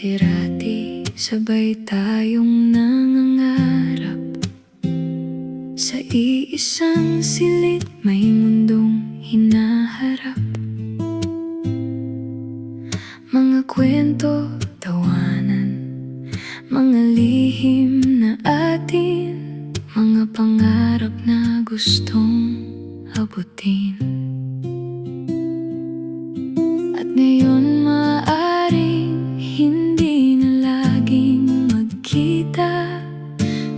Dati-rati sabay tayong nangangarap sa iisang silid, may mundong hinaharap. Mga kwento, tawanan, mga lihim na atin, mga pangarap na gustong abutin. At ngayon maaaring hindi na laging magkita,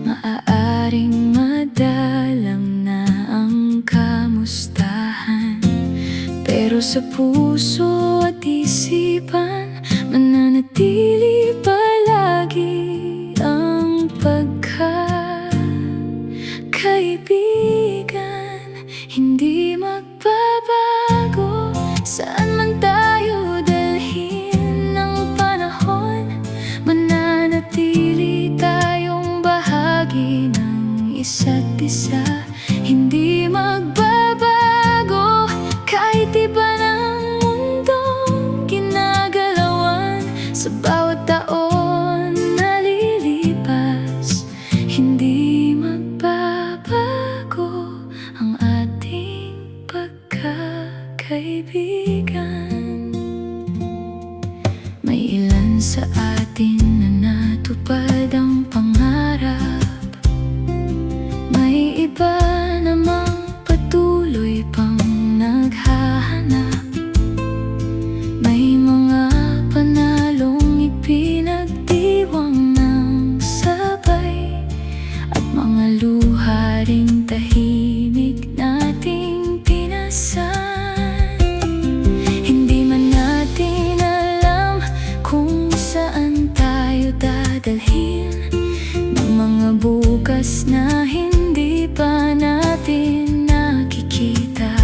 maaaring madalang na ang kamustahan, pero sa puso at isipan mananatili palagi ang pagkakaibigan. Hindi magbabago saan man tayo dalhin ng panahon, mananatili tayong bahagi ng isa't isa. Hindi magbabago kahit iba ng mundong ginagalawan, sa bawat taon na lilipas. Hindi magbabago ang ating pagkakaibigan. May ilan sa atin na natupad ang pangarap, may iba namang patuloy pang naghahanap. May mga panalong ipinagdiwang ng sabay, at mga luha ring tahimik nating pinasan. Hindi man natin alam kung saan tayo dadalhin ng mga bukas na hindi pa natin nakikita.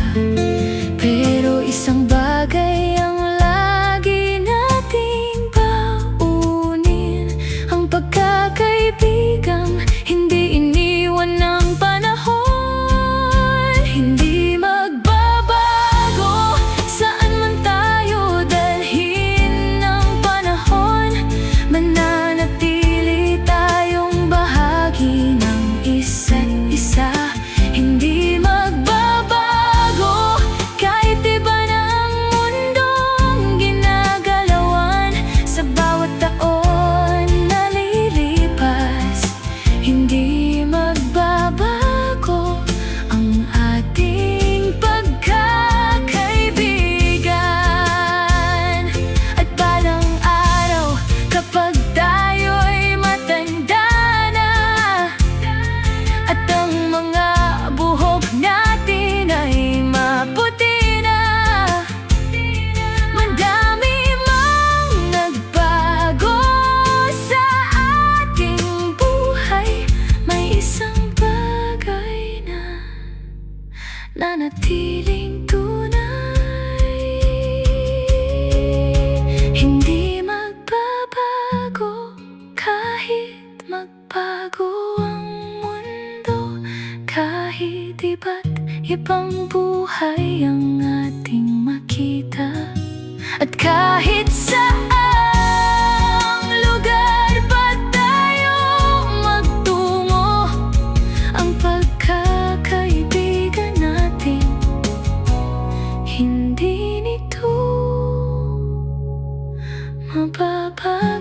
Pero isang bagay ang lagi nating baunin, ang pagkakaibigang hindi iniwan ng panahon. Hindi magbabago saan man tayo dalhin ng panahon, mananatili tayong bahagi ng isa't isa. Hindi magbabago kahit iba ng mundong ginagalawan, sa bawat taon na lilipas. Hindi magbabago ang ating pagkakaibigan. At balang araw, kapag tayo'y matanda na, at ang mga buhok natin ay maputi na, madami mang nagbago sa ating buhay, may isang bagay na nanatiling tunay. Hindi magbabago kahit magbago ang mundo, kahit iba't ibang buhay ang ating makita. At kahit saang lugar pa tayo magtungo, ang pagkakaibigan natin hindi nito mababago.